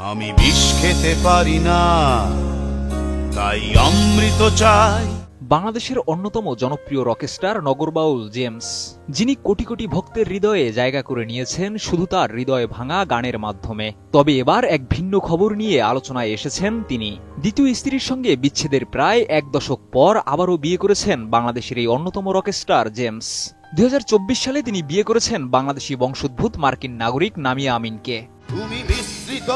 আমি বিষ খেতে পারি না, তাই অমৃত চাই। বাংলাদেশের অন্যতম জনপ্রিয় রকস্টার নগরবাউল জেমস, যিনি কোটি কোটি ভক্তের হৃদয়ে জায়গা করে নিয়েছেন শুধু তার হৃদয় ভাঙা গানের মাধ্যমে। তবে এবার এক ভিন্ন খবর নিয়ে আলোচনায় এসেছেন তিনি। দ্বিতীয় স্ত্রীর সঙ্গে বিচ্ছেদের প্রায় এক দশক পর আবারও বিয়ে করেছেন বাংলাদেশের এই অন্যতম রকস্টার জেমস। 2024 সালে তিনি বিয়ে করেছেন বাংলাদেশি বংশোদ্ভূত মার্কিন নাগরিক নামিয়া আমিনকে। তুমি বিস্তৃত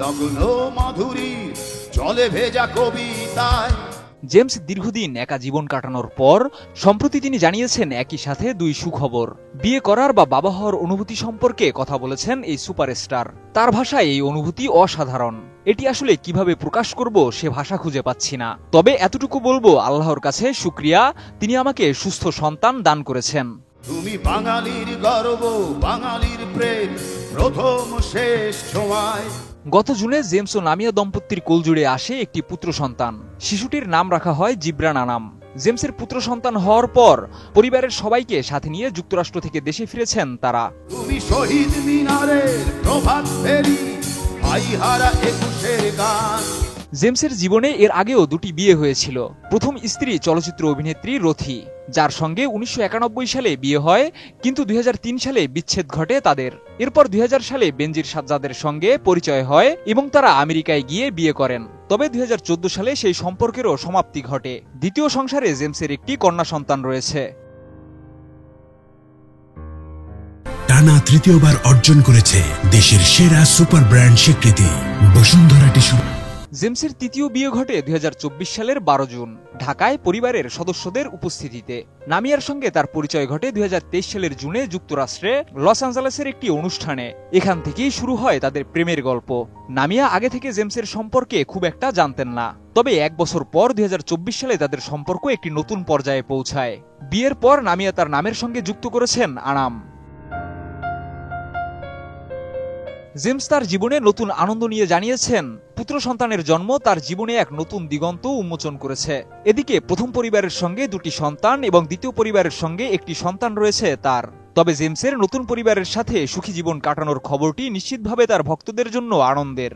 লগ্ন মাধুরীর জলে ভেজা কবিতায়। জেমস দীর্ঘদিন একা জীবন কাটানোর পর সম্প্রতি তিনি জানিয়েছেন একই সাথে দুই সুখবর। বিয়ে করার বা বাবা হওয়ার অনুভূতি সম্পর্কে কথা বলেছেন এই সুপারস্টার। তার ভাষায় এই অনুভূতি অসাধারণ। এটি আসলে কিভাবে প্রকাশ করব সে ভাষা খুঁজে পাচ্ছি না। তবে এতটুকু বলবো, আল্লাহর কাছে শুকরিয়া, তিনি আমাকে সুস্থ সন্তান দান করেছেন। তুমি বাঙালির গর্ব, বাঙালির প্রেম, প্রথম শেষ সময়। গত জুনে জেমস ও নামিয়া দম্পতির কোলজুড়ে আসে একটি পুত্র সন্তান। শিশুটির নাম রাখা হয় জিব্রান আনাম। জেমসের পুত্র সন্তান হওয়ার পর পরিবারের সবাইকে সাথে নিয়ে যুক্তরাষ্ট্র থেকে দেশে ফিরেছেন তারা। তুমি শহীদ মিনারের প্রভাত ফেরি, ভাইহারা একুশের গান। জেমসের জীবনে এর আগেও দুটি বিয়ে হয়েছিল। প্রথম স্ত্রী চলচ্চিত্র অভিনেত্রী রথি, যার সঙ্গে 1991 সালে বিয়ে হয়, কিন্তু 2003 সালে বিচ্ছেদ ঘটে তাদের। এরপর 2000 সালে বেনজির সাজ্জাদের সঙ্গে পরিচয় হয় এবং তারা আমেরিকায় গিয়ে বিয়ে করেন। তবে 2014 সালে সেই সম্পর্কেরও সমাপ্তি ঘটে। দ্বিতীয় সংসারে জেমসের একটি কন্যা সন্তান রয়েছে। টানা তৃতীয়বার অর্জন করেছে দেশের সেরা সুপার ব্র্যান্ড স্বীকৃতি বসুন্ধরা টিস্যু। জেমসের তৃতীয় বিয়ে ঘটে 2024 সালের 12 জুন ঢাকায় পরিবারের সদস্যদের উপস্থিতিতে। নামিয়ার সঙ্গে তার পরিচয় ঘটে 2023 সালের জুনে যুক্তরাষ্ট্রে লস অ্যাঞ্জেলেসের একটি অনুষ্ঠানে। এখান থেকেই শুরু হয় তাদের প্রেমের গল্প। নামিয়া আগে থেকে জেমসের সম্পর্কে খুব একটা জানতেন না। তবে এক বছর পর 2024 সালে তাদের সম্পর্ক একটি নতুন পর্যায়ে পৌঁছায়। বিয়ের পর নামিয়া তার নামের সঙ্গে যুক্ত করেছেন আনাম। জেমস তার জীবনে নতুন আনন্দ নিয়ে জানিয়েছেন, পুত্র সন্তানের জন্ম তার জীবনে এক নতুন দিগন্ত উন্মোচন করেছে। এদিকে প্রথম পরিবারের সঙ্গে দুটি সন্তান এবং দ্বিতীয় পরিবারের সঙ্গে একটি সন্তান রয়েছে তার। তবে জেমসের নতুন পরিবারের সাথে সুখী জীবন কাটানোর খবরটি নিশ্চিতভাবে তার ভক্তদের জন্য আনন্দের।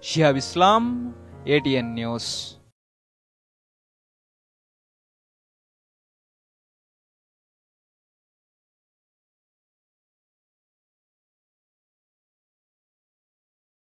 শিহাব ইসলাম, এটিএন নিউজ।